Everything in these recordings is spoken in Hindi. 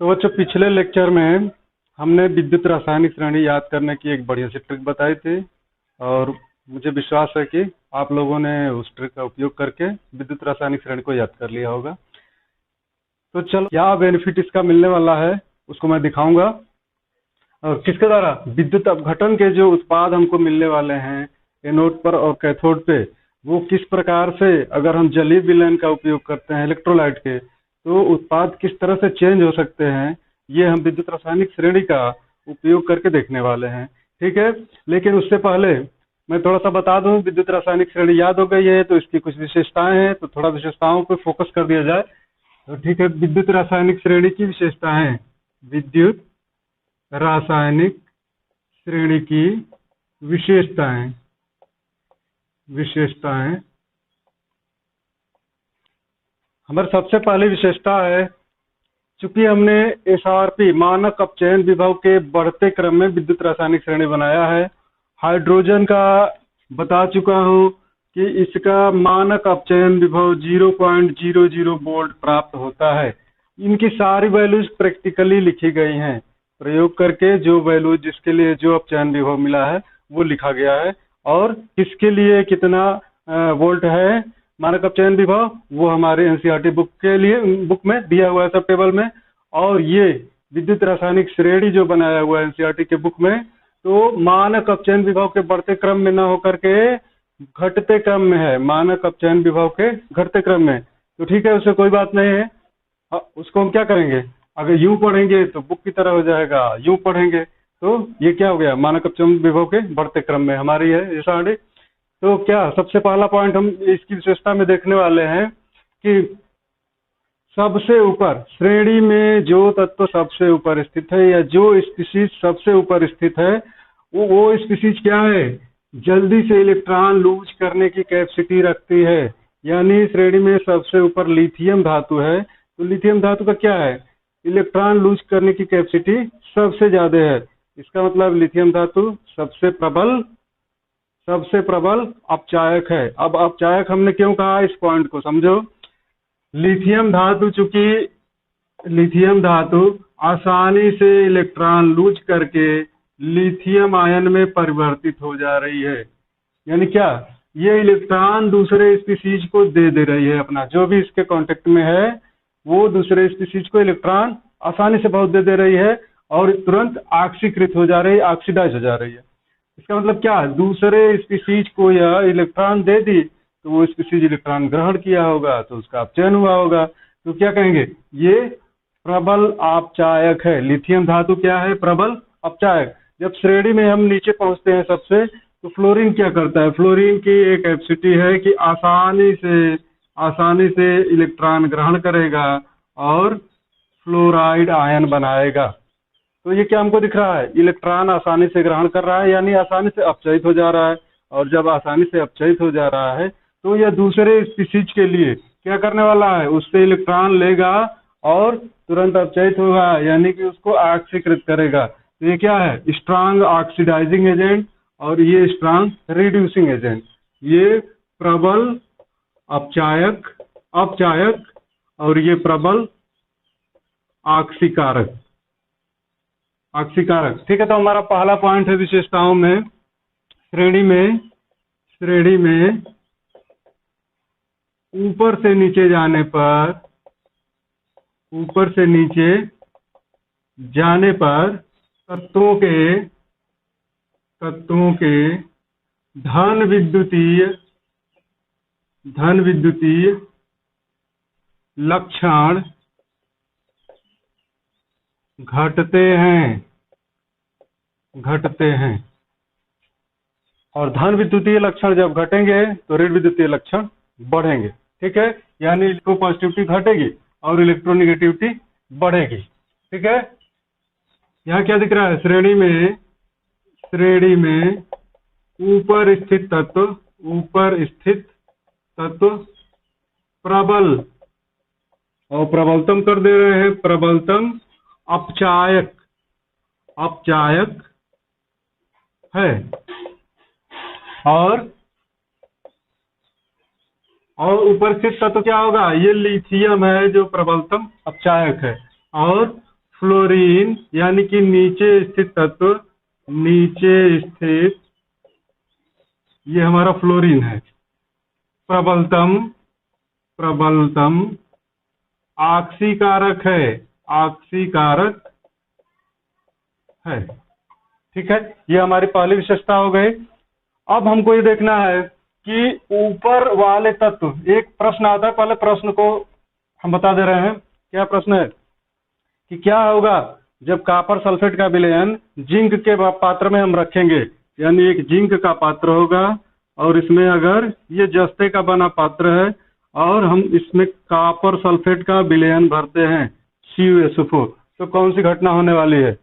तो बच्चों, पिछले लेक्चर में हमने विद्युत रासायनिक श्रेणी याद करने की एक बढ़िया सी ट्रिक बताई थी और मुझे विश्वास है कि आप लोगों ने उस ट्रिक का उपयोग करके विद्युत रासायनिक श्रेणी को याद कर लिया होगा। तो चलो, क्या बेनिफिट इसका मिलने वाला है उसको मैं दिखाऊंगा। और किसके द्वारा? विद्युत अपघटन के जो उत्पाद हमको मिलने वाले हैं एनोड पर और कैथोड पे, वो किस प्रकार से, अगर हम जलीय विलयन का उपयोग करते हैं इलेक्ट्रोलाइट के, तो उत्पाद किस तरह से चेंज हो सकते हैं, ये हम विद्युत रासायनिक श्रेणी का उपयोग करके देखने वाले हैं। ठीक है, लेकिन उससे पहले मैं थोड़ा सा बता दूं, विद्युत रासायनिक श्रेणी याद हो गई है तो इसकी कुछ विशेषताएं हैं, तो थोड़ा विशेषताओं पे फोकस कर दिया जाए तो ठीक है। विद्युत रासायनिक श्रेणी की विशेषताएं, विद्युत रासायनिक श्रेणी की विशेषताएं विशेषताएं हमारी सबसे पहली विशेषता है, चूंकि हमने एसआरपी मानक अपचयन विभव के बढ़ते क्रम में विद्युत रासायनिक श्रेणी बनाया है। हाइड्रोजन का बता चुका हूं कि इसका मानक अपचयन विभव 0.00 वोल्ट प्राप्त होता है। इनकी सारी वैल्यूज प्रैक्टिकली लिखी गई हैं, प्रयोग करके जो वैल्यू जिसके लिए जो अपचयन विभव मिला है वो लिखा गया है, और किसके लिए कितना वोल्ट है मानक अपचयन विभव, वो हमारे एनसीईआरटी बुक में दिया हुआ है सब टेबल में। और ये विद्युत रासायनिक श्रेणी जो बनाया हुआ है एनसीईआरटी के बुक में, तो मानक अपचयन विभव के बढ़ते क्रम में न होकर के घटते क्रम में है, मानक अपचयन विभव के घटते क्रम में। तो ठीक है, उससे कोई बात नहीं है। उसको हम क्या करेंगे, अगर यूं पढ़ेंगे तो बुक की तरह हो जाएगा, यूं पढ़ेंगे तो ये क्या हो गया, मानक अपचयन विभव के बढ़ते क्रम में हमारी है एसआरटी। तो क्या सबसे पहला पॉइंट हम इसकी विशेषता में देखने वाले हैं कि सबसे ऊपर श्रेणी में जो तत्व सबसे ऊपर स्थित है या जो स्पीशीज सबसे ऊपर स्थित है, वो स्पीशीज क्या है, जल्दी से इलेक्ट्रॉन लूज करने की कैपेसिटी रखती है। यानी श्रेणी में सबसे ऊपर लिथियम धातु है, तो लिथियम धातु का क्या है, इलेक्ट्रॉन लूज करने की कैपेसिटी सबसे ज्यादा है। इसका मतलब लिथियम धातु सबसे प्रबल अपचायक है। अब अपचायक हमने क्यों कहा, इस पॉइंट को समझो। लिथियम धातु, चूंकि लिथियम धातु आसानी से इलेक्ट्रॉन लूज करके लिथियम आयन में परिवर्तित हो जा रही है। यानी क्या, ये इलेक्ट्रॉन दूसरे स्पीशीज को दे रही है, अपना जो भी इसके कांटेक्ट में है वो दूसरे स्पीशीज को इलेक्ट्रॉन आसानी से बहुत दे रही है और तुरंत ऑक्सीकृत हो जा रही है, ऑक्सीडाइज हो जा रही है। इसका मतलब क्या, दूसरे स्पीशीज को यह इलेक्ट्रॉन दे दी तो वो स्पीशीज इलेक्ट्रॉन ग्रहण किया होगा, तो उसका अपचयन हुआ होगा। तो क्या कहेंगे, ये प्रबल अपचायक है। लिथियम धातु क्या है, प्रबल अपचायक। जब श्रेणी में हम नीचे पहुंचते हैं सबसे, तो फ्लोरीन क्या करता है, फ्लोरीन की एक कैपेसिटी है कि आसानी से इलेक्ट्रॉन ग्रहण करेगा और फ्लोराइड आयन बनाएगा। तो ये क्या हमको दिख रहा है, इलेक्ट्रॉन आसानी से ग्रहण कर रहा है, यानी आसानी से अपचयित हो जा रहा है। और जब आसानी से अपचयित हो जा रहा है तो यह दूसरे स्पीशीज के लिए क्या करने वाला है, उससे इलेक्ट्रॉन लेगा और तुरंत अपचयित होगा, यानी कि उसको ऑक्सीकृत करेगा। तो ये क्या है, स्ट्रांग ऑक्सीडाइजिंग एजेंट और ये स्ट्रांग रिड्यूसिंग एजेंट। ये प्रबल अपचायक और ये प्रबल ऑक्सीकारक। ठीक है, तो हमारा पहला पॉइंट है विशेषताओं में, श्रेणी में ऊपर से नीचे जाने पर तत्वों के धन विद्युतीय लक्षण घटते हैं और धन विद्युतीय लक्षण जब घटेंगे तो ऋण विद्युतीय लक्षण बढ़ेंगे। ठीक है, यानी इलेक्ट्रोपॉजिटिविटी घटेगी और इलेक्ट्रोनेगेटिविटी बढ़ेगी। ठीक है, यहाँ क्या दिख रहा है, श्रेणी में ऊपर स्थित तत्व प्रबल और प्रबलतम कर दे रहे हैं, प्रबलतम अपचायक है। और ऊपर स्थित तत्व क्या होगा, ये लिथियम है जो प्रबलतम अपचायक है, और फ्लोरीन यानी कि नीचे स्थित तत्व, नीचे स्थित, ये हमारा फ्लोरीन है। प्रबलतम, प्रबलतम ऑक्सीकारक है, ऑक्सीकारक है। ठीक है, ये हमारी पहली विशेषता हो गई। अब हमको ये देखना है कि ऊपर वाले तत्व, एक प्रश्न आता है, पहले प्रश्न को हम बता दे रहे हैं। क्या प्रश्न है कि क्या होगा जब कॉपर सल्फेट का विलयन जिंक के पात्र में हम रखेंगे, यानी एक जिंक का पात्र होगा और इसमें अगर ये जस्ते का बना पात्र है और हम इसमें कॉपर सल्फेट का विलयन भरते हैं CuSO4, तो कौन सी घटना होने वाली है?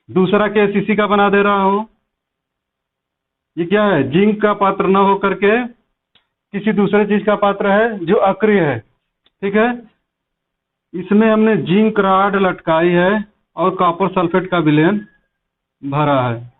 दूसरा केस इसी का बना दे रहा हूं। ये क्या है? जिंक का पात्र न होकर के किसी दूसरे चीज का पात्र है जो अक्रिय है। ठीक है, इसमें हमने जिंक रॉड लटकाई है और कॉपर सल्फेट का विलयन भरा है।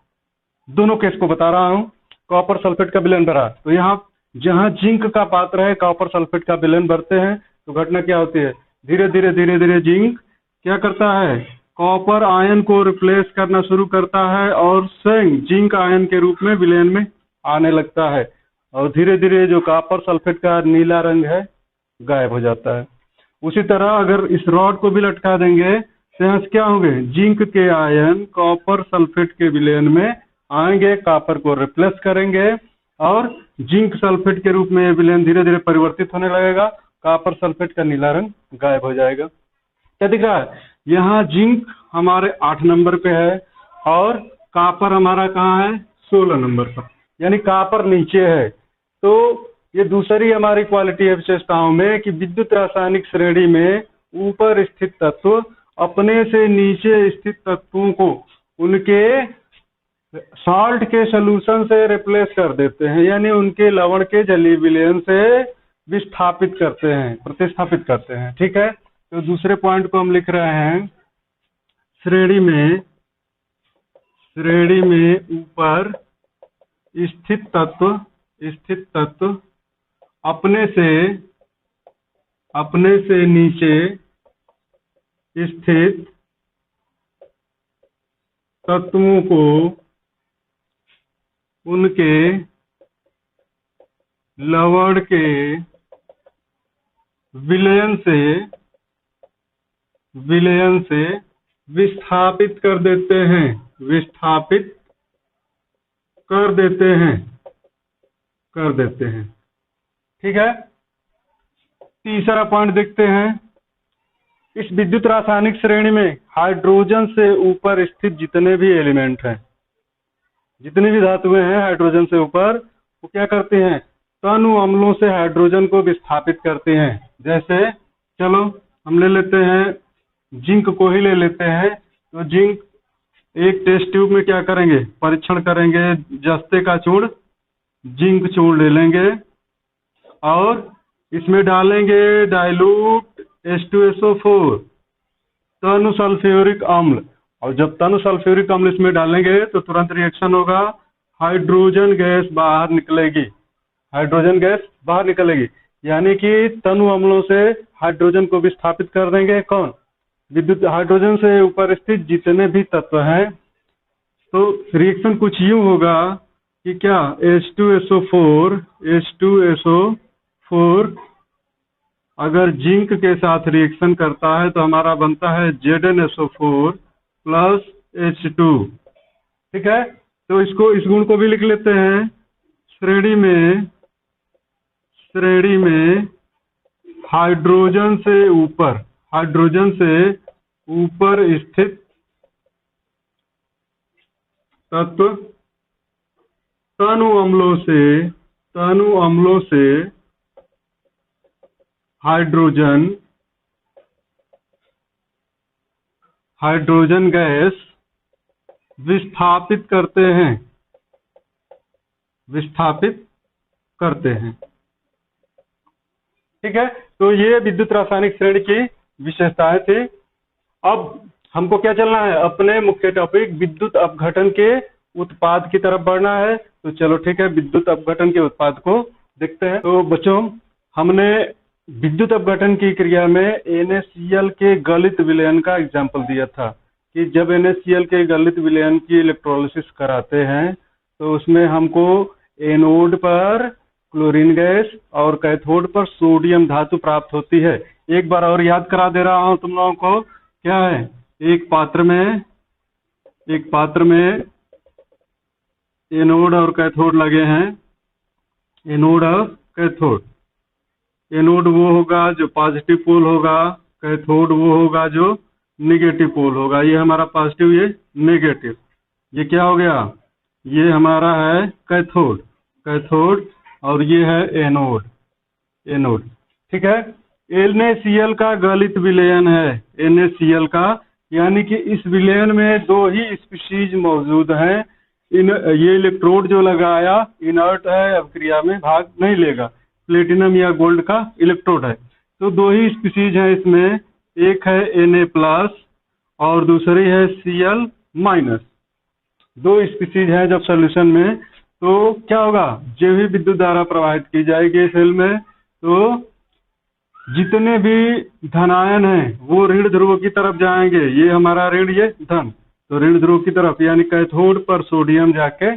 दोनों केस को बता रहा हूं। कॉपर सल्फेट का विलयन भरा, तो यहाँ जहां जिंक का पात्र है कॉपर सल्फेट का विलयन भरते हैं, तो घटना क्या होती है? धीरे धीरे धीरे धीरे जिंक क्या करता है? कॉपर आयन को रिप्लेस करना शुरू करता है और स्वयं जिंक आयन के रूप में विलयन में आने लगता है और धीरे धीरे जो कॉपर सल्फेट का नीला रंग है गायब हो जाता है। उसी तरह अगर इस रॉड को भी लटका देंगे तो यहाँ से क्या होंगे? जिंक के आयन कॉपर सल्फेट के विलयन में आएंगे, कॉपर को रिप्लेस करेंगे और जिंक सल्फेट के रूप में विलयन धीरे धीरे परिवर्तित होने लगेगा, कॉपर सल्फेट का नीला रंग गायब हो जाएगा। क्या दिख रहा है? यहाँ जिंक हमारे 8 नंबर पे है और कॉपर हमारा कहाँ है? 16 नंबर पर, यानी कॉपर नीचे है। तो ये दूसरी हमारी क्वालिटी है विशेषताओं में कि विद्युत रासायनिक श्रेणी में ऊपर स्थित तत्व अपने से नीचे स्थित तत्वों को उनके साल्ट के सोल्यूशन से रिप्लेस कर देते हैं, यानी उनके लवण के जलीय विलयन से विस्थापित करते हैं, प्रतिस्थापित करते हैं। ठीक है, तो दूसरे पॉइंट को हम लिख रहे हैं, श्रेणी में ऊपर स्थित तत्व अपने से नीचे स्थित तत्वों को उनके लवण के विलयन से विस्थापित कर देते हैं। ठीक है, तीसरा पॉइंट देखते हैं। इस विद्युत रासायनिक श्रेणी में हाइड्रोजन से ऊपर स्थित जितने भी एलिमेंट हैं, जितनी भी धातुएं हैं हाइड्रोजन से ऊपर, वो क्या करते हैं? तनु अम्लों से हाइड्रोजन को विस्थापित करते हैं। जैसे चलो हम ले लेते हैं, जिंक को ही ले लेते हैं। तो जिंक एक टेस्ट ट्यूब में क्या करेंगे? परीक्षण करेंगे, जस्ते का चूर्ण, जिंक चूर्ण ले लेंगे और इसमें डालेंगे डाइल्यूट H2SO4 तनु सल्फ्यूरिक अम्ल, और जब तनु सल्फ्यूरिक अम्ल इसमें डालेंगे तो तुरंत रिएक्शन होगा, हाइड्रोजन गैस बाहर निकलेगी, यानी कि तनु अम्लों से हाइड्रोजन को विस्थापित कर देंगे। कौन? विद्युत हाइड्रोजन से ऊपर स्थित जितने भी तत्व हैं। तो रिएक्शन कुछ यूं होगा कि क्या H2SO4 अगर जिंक के साथ रिएक्शन करता है तो हमारा बनता है ZnSO4 प्लस H2। ठीक है, तो इस गुण को भी लिख लेते हैं। श्रेणी में हाइड्रोजन से ऊपर स्थित तत्व तनु अम्लों से हाइड्रोजन गैस विस्थापित करते हैं। ठीक है, तो ये विद्युत रासायनिक श्रेणी की विशेषताएं थी। अब हमको क्या चलना है? अपने मुख्य टॉपिक विद्युत अपघटन के उत्पाद की तरफ बढ़ना है। तो चलो ठीक है, विद्युत अपघटन के उत्पाद को देखते हैं। तो बच्चों, हमने विद्युत अपघटन की क्रिया में NaCl के गलित विलयन का एग्जाम्पल दिया था कि जब NaCl के गलित विलयन की इलेक्ट्रोलिसिस कराते हैं तो उसमें हमको एनोड पर क्लोरीन गैस और कैथोड पर सोडियम धातु प्राप्त होती है। एक बार और याद करा दे रहा हूं तुम लोगों को, क्या है, एक पात्र में एनोड और कैथोड लगे हैं, एनोड और कैथोड। एनोड वो होगा जो पॉजिटिव पोल होगा, कैथोड वो होगा जो नेगेटिव पोल होगा। ये हमारा पॉजिटिव, ये नेगेटिव। ये क्या हो गया, ये हमारा है कैथोड और ये है एनोड। ठीक है। NaCl का गलित विलयन है, NaCl का, यानी कि इस विलयन में दो ही स्पीशीज मौजूद हैं। ये इलेक्ट्रोड जो लगाया इनर्ट है, अब क्रिया में भाग नहीं लेगा, प्लेटिनम या गोल्ड का इलेक्ट्रोड है। तो दो ही स्पीशीज हैं इसमें, एक है Na+ और दूसरी है Cl-। दो स्पीशीज हैं जब सोल्यूशन में, तो क्या होगा, जब भी विद्युत धारा प्रवाहित की जाएगी सेल में, तो जितने भी धनायन हैं वो ऋण ध्रुव की तरफ जाएंगे। ये हमारा ऋण, ये धन, तो ऋण ध्रुव की तरफ, यानी कैथोड पर सोडियम जाके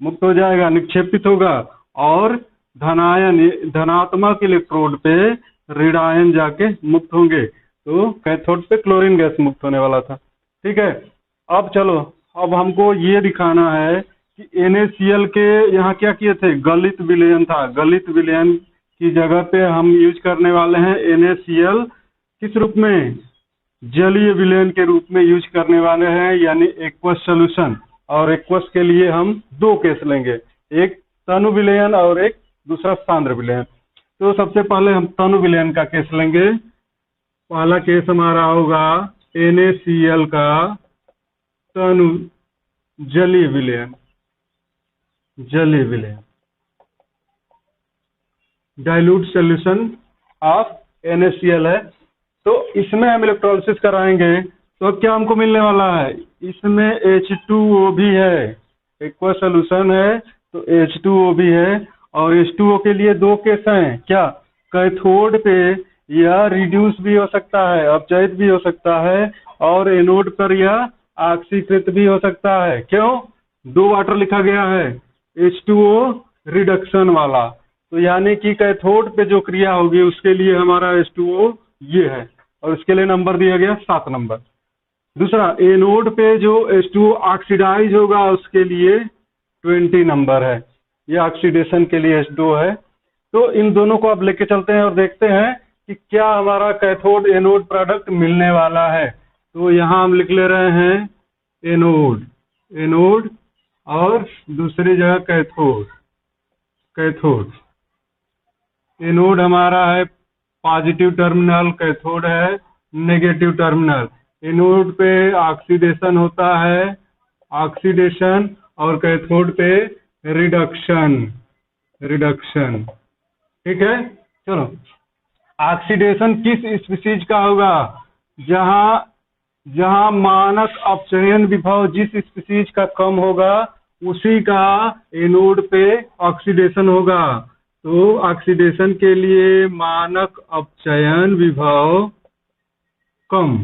मुक्त हो जाएगा, निक्षेपित होगा, और धनात्मक इलेक्ट्रोड पे ऋणायन जाके मुक्त होंगे। तो कैथोड पे क्लोरीन गैस मुक्त होने वाला था। ठीक है। अब चलो, अब हमको ये दिखाना है कि NaCl के यहाँ क्या किए थे, गलित विलयन था। गलित विलयन की जगह पे हम यूज करने वाले हैं NaCl किस रूप में, जलीय विलयन के रूप में यूज करने वाले हैं, यानी एक्वस सोल्यूशन। और एक्वस के लिए हम दो केस लेंगे, एक तनु विलयन और एक दूसरा सांद्र विलयन। तो सबसे पहले हम तनु विलयन का केस लेंगे। पहला केस हमारा होगा NaCl का तनु जलीय विलयन, डाइल्यूट सोल्यूशन ऑफ NaCl है। तो इसमें हम इलेक्ट्रोलिसिस कराएंगे, तो अब क्या हमको मिलने वाला है, इसमें H2O भी है, एक्वा सोल्यूशन है तो H2O भी है। और H2O के लिए दो केस हैं, क्या, कैथोड पे यह रिड्यूस भी हो सकता है, अपचयित भी हो सकता है, और एनोड पर यह ऑक्सीकृत भी हो सकता है। क्यों, दो वाटर लिखा गया है, H2O रिडक्शन वाला, तो यानी कि कैथोड पे जो क्रिया होगी उसके लिए हमारा H2O ये है, और इसके लिए नंबर दिया गया 7 नंबर। दूसरा, एनोड पे जो H2O ऑक्सीडाइज होगा उसके लिए 20 नंबर है, ये ऑक्सीडेशन के लिए H2O है। तो इन दोनों को अब लेके चलते हैं और देखते हैं कि क्या हमारा कैथोड एनोड प्रोडक्ट मिलने वाला है। तो यहाँ हम लिख ले रहे हैं एनोड और दूसरी जगह कैथोड। एनोड हमारा है पॉजिटिव टर्मिनल, कैथोड है नेगेटिव टर्मिनल। एनोड पे ऑक्सीडेशन होता है, ऑक्सीडेशन, और कैथोड पे रिडक्शन। ठीक है। चलो, ऑक्सीडेशन किस स्पीशीज का होगा, जहां मानक अपचयन विभव जिस स्पीशीज का कम होगा उसी का एनोड पे ऑक्सीडेशन होगा। तो ऑक्सीडेशन के लिए मानक अपचयन विभव कम,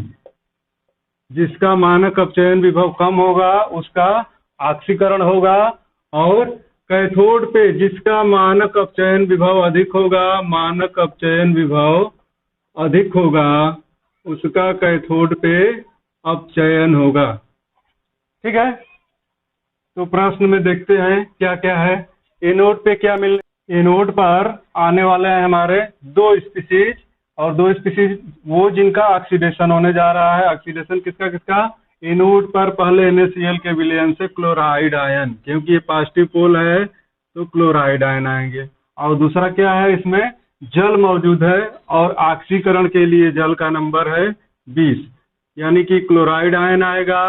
जिसका मानक अपचयन विभव कम होगा उसका ऑक्सीकरण होगा, और कैथोड पे जिसका मानक अपचयन विभव अधिक होगा उसका कैथोड पे अपचयन होगा। ठीक है। तो प्रश्न में देखते हैं क्या क्या है। एनोड पे क्या मिल, एनोड पर आने वाले हैं हमारे दो स्पीशीज, और दो स्पीशीज वो जिनका ऑक्सीडेशन होने जा रहा है। ऑक्सीडेशन किसका, एनोड पर पहले NaCl के विलयन से क्लोराइड आयन, क्योंकि ये पॉजिटिव पोल है तो क्लोराइड आयन आएंगे। और दूसरा क्या है, इसमें जल मौजूद है और ऑक्सीकरण के लिए जल का नंबर है 20, यानी कि क्लोराइड आयन आएगा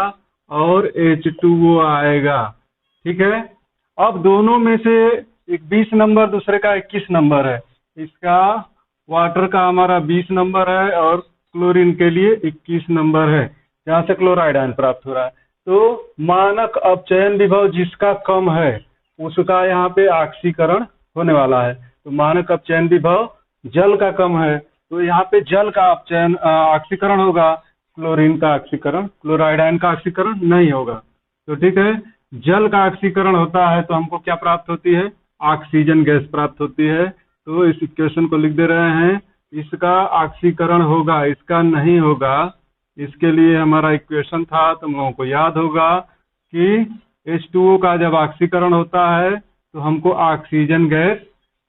और H2O आएगा। ठीक है। अब दोनों में से एक 20 नंबर, दूसरे का 21 नंबर है। इसका वाटर का हमारा 20 नंबर है और क्लोरीन के लिए 21 नंबर है, जहाँ से क्लोराइड आयन प्राप्त हो रहा है। तो मानक अपचयन विभव जिसका कम है उसका यहाँ पे ऑक्सीकरण होने वाला है। तो मानक अपचयन विभव जल का कम है, तो यहाँ पे जल का अपचयन ऑक्सीकरण होगा, क्लोरीन का ऑक्सीकरण, क्लोराइड आयन का ऑक्सीकरण नहीं होगा। तो ठीक है, जल का ऑक्सीकरण होता है तो हमको क्या प्राप्त होती है, ऑक्सीजन गैस प्राप्त होती है। तो इस इक्वेशन को लिख दे रहे हैं, इसका ऑक्सीकरण होगा, इसका नहीं होगा। इसके लिए हमारा इक्वेशन था, तुम लोगों को याद होगा कि H2O का जब ऑक्सीकरण होता है तो हमको ऑक्सीजन गैस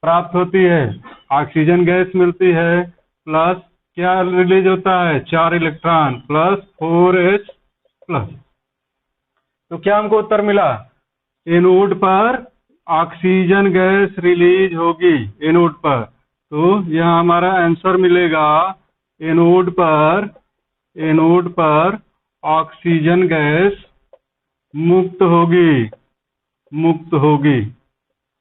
प्राप्त होती है, ऑक्सीजन गैस मिलती है, प्लस क्या रिलीज होता है, 4 इलेक्ट्रॉन प्लस 4H प्लस। तो क्या हमको उत्तर मिला, एनोड पर ऑक्सीजन गैस रिलीज होगी, एनोड पर। तो यह हमारा आंसर मिलेगा, एनोड पर ऑक्सीजन गैस मुक्त होगी, मुक्त होगी।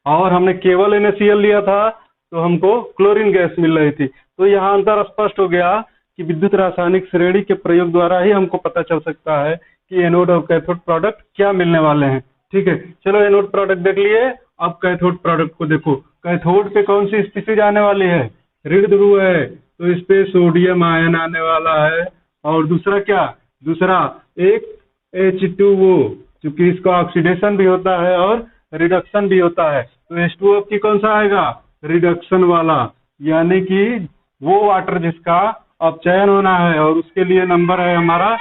और हमने केवल NaCl लिया था तो हमको क्लोरीन गैस मिल रही थी। तो यहाँ अंतर स्पष्ट हो गया कि विद्युत रासायनिक श्रेणी के प्रयोग द्वारा ही हमको पता चल सकता है कि एनोड और कैथोड प्रोडक्ट क्या मिलने वाले हैं। ठीक है, चलो एनोड प्रोडक्ट देख लिए, अब कैथोड प्रोडक्ट को देखो। कैथोड पे कौन सी स्पीसीज आने वाली है, ऋण ध्रुव है, तो इस पे सोडियम आयन आने वाला है। और दूसरा क्या, दूसरा एक H2O, क्योंकि इसका ऑक्सीडेशन भी होता है और रिडक्शन भी होता है। तो H2O की कौन सा आएगा, रिडक्शन वाला, यानी कि वो वाटर जिसका अपचयन होना है, और उसके लिए नंबर है हमारा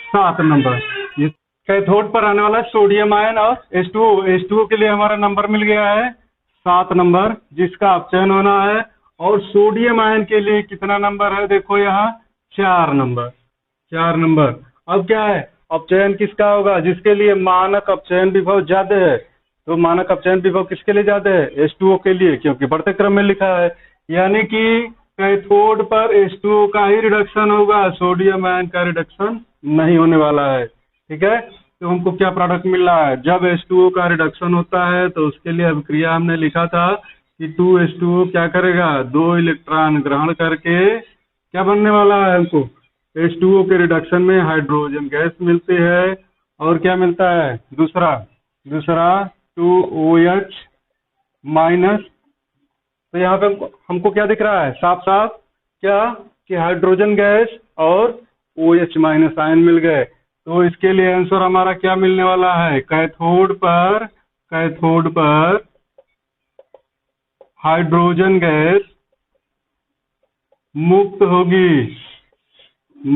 7 नंबर। ये कैथोड पर आने वाला सोडियम आयन और H2O के लिए हमारा नंबर मिल गया है 7 नंबर, जिसका अपचयन होना है। और सोडियम आयन के लिए कितना नंबर है, देखो यहाँ 4 नंबर, 4 नंबर। अब क्या है, अपचयन किसका होगा, जिसके लिए मानक अपचयन विभव ज्यादा है। तो मानक अपचयन विभव किसके लिए ज्यादा है, H2O के लिए, क्योंकि बढ़ते क्रम में लिखा है। यानी कि कैथोड पर H2O का ही रिडक्शन होगा, सोडियम आयन का रिडक्शन नहीं होने वाला है। ठीक है, तो हमको क्या प्रोडक्ट मिल रहा है, जब H2O का रिडक्शन होता है तो उसके लिए अभिक्रिया हमने लिखा था कि 2H2O क्या करेगा, 2 इलेक्ट्रॉन ग्रहण करके क्या बनने वाला है, हमको H2O के रिडक्शन में हाइड्रोजन गैस मिलती है। और क्या मिलता है, दूसरा 2OH माइनस। तो यहाँ पे हमको क्या दिख रहा है, साफ साफ क्या, कि हाइड्रोजन गैस और OH माइनस आयन मिल गए। तो इसके लिए आंसर हमारा क्या मिलने वाला है, कैथोड पर हाइड्रोजन गैस मुक्त होगी,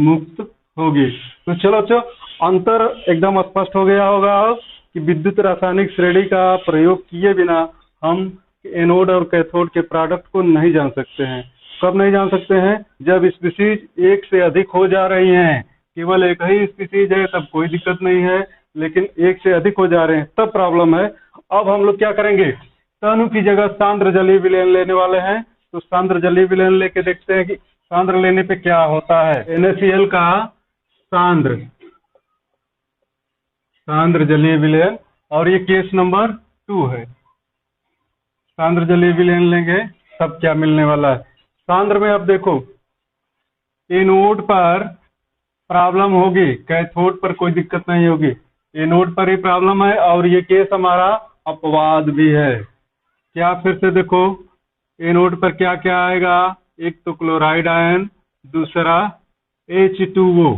मुक्त होगी। तो चलो अंतर एकदम स्पष्ट हो गया होगा कि विद्युत रासायनिक श्रेणी का प्रयोग किए बिना हम एनोड और कैथोड के प्रोडक्ट को नहीं जान सकते हैं। कब नहीं जान सकते हैं, जब स्पीसीज एक से अधिक हो जा रही हैं। केवल एक ही स्पीसीज है तब कोई दिक्कत नहीं है, लेकिन एक से अधिक हो जा रहे हैं तब प्रॉब्लम है। अब हम लोग क्या करेंगे, तनु की जगह सांद्र जलीय विलयन लेने वाले हैं। तो सांद्र जलीय विलयन लेके देखते हैं कि सांद्र लेने पे क्या होता है। NaCl का सांद्र जलीय विलयन, और ये केस नंबर 2 है। सांद्र जलीय विलयन लेंगे तब क्या मिलने वाला है। सांद्र में अब देखो, एनोड पर प्रॉब्लम होगी, कैथोड पर कोई दिक्कत नहीं होगी, एनोड पर ही प्रॉब्लम है। और ये केस हमारा अपवाद भी है। क्या, फिर से देखो, एनोड पर क्या क्या आएगा, एक तो क्लोराइड आयन, दूसरा H2O,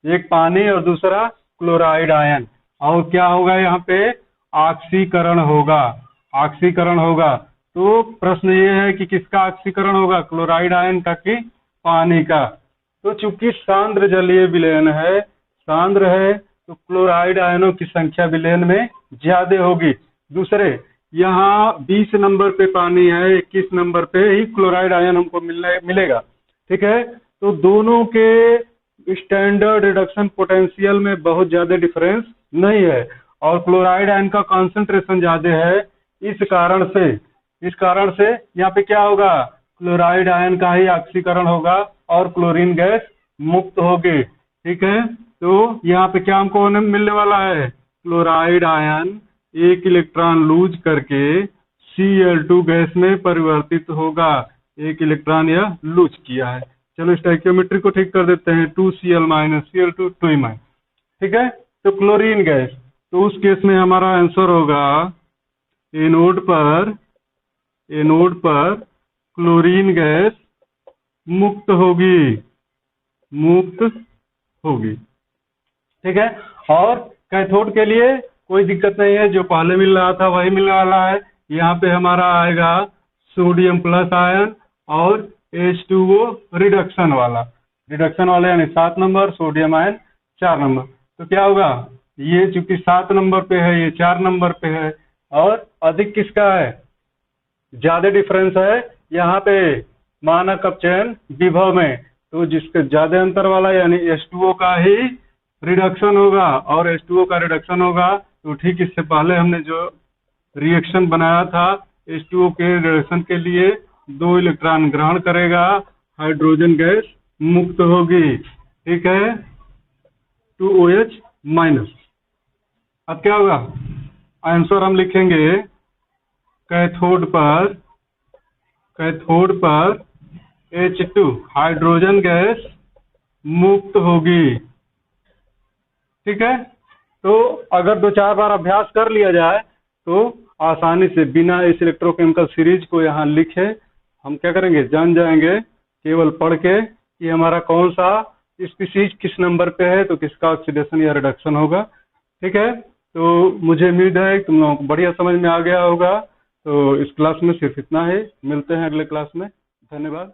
एक पानी और दूसरा क्लोराइड आयन। और क्या होगा, यहाँ पे ऑक्सीकरण होगा, ऑक्सीकरण होगा। तो प्रश्न ये है कि किसका ऑक्सीकरण होगा, क्लोराइड आयन का कि पानी का। तो चूंकि सांद्र जलीय विलयन है, सांद्र है, तो क्लोराइड आयनों की संख्या विलयन में ज्यादा होगी। दूसरे, यहाँ 20 नंबर पे पानी है, 21 नंबर पे ही क्लोराइड आयन हमको मिलेगा। ठीक है, तो दोनों के स्टैंडर्ड रिडक्शन पोटेंशियल में बहुत ज्यादा डिफरेंस नहीं है, और क्लोराइड आयन का कॉन्सेंट्रेशन ज्यादा है। इस कारण से यहाँ पे क्या होगा, क्लोराइड आयन का ही ऑक्सीकरण होगा और क्लोरीन गैस मुक्त होगी। ठीक है, तो यहाँ पे क्या हमको मिलने वाला है, क्लोराइड आयन 1 इलेक्ट्रॉन लूज करके Cl2 गैस में परिवर्तित होगा। 1 इलेक्ट्रॉन यह लूज किया है। चलो स्टोइकियोमेट्री को ठीक कर देते हैं, 2Cl माइनस Cl2 2 ठीक है। तो क्लोरीन गैस, तो उस केस में हमारा आंसर होगा एनोड पर क्लोरीन गैस मुक्त होगी। ठीक है। और कैथोड के लिए कोई दिक्कत नहीं है, जो पहले मिल रहा था वही मिलने वाला है। यहाँ पे हमारा आएगा सोडियम प्लस आयन और H2O रिडक्शन वाला यानी 7 नंबर, सोडियम आयन 4 नंबर। तो क्या होगा, ये चूंकि 7 नंबर पे है, ये 4 नंबर पे है, और अधिक किसका है, ज्यादा डिफरेंस है यहाँ पे मानक अपचयन विभव में। तो जिसके ज्यादा अंतर वाला यानी H2O का ही रिडक्शन होगा, और H2O का रिडक्शन होगा तो ठीक इससे पहले हमने जो रिएक्शन बनाया था, H2O के रिडक्शन के लिए 2 इलेक्ट्रॉन ग्रहण करेगा, हाइड्रोजन गैस मुक्त होगी। ठीक है, 2OH माइनस। अब क्या होगा, आंसर हम लिखेंगे कैथोड पर H2 हाइड्रोजन गैस मुक्त होगी। ठीक है। तो अगर 2-4 बार अभ्यास कर लिया जाए तो आसानी से बिना इस इलेक्ट्रोकेमिकल सीरीज को यहाँ लिखे हम क्या करेंगे, जान जाएंगे केवल पढ़ के कि हमारा कौन सा स्पीसीज किस नंबर पे है, तो किसका ऑक्सीडेशन या रिडक्शन होगा। ठीक है। तो मुझे उम्मीद है कि तुम लोगों को बढ़िया समझ में आ गया होगा। तो इस क्लास में सिर्फ इतना ही, मिलते हैं अगले क्लास में। धन्यवाद।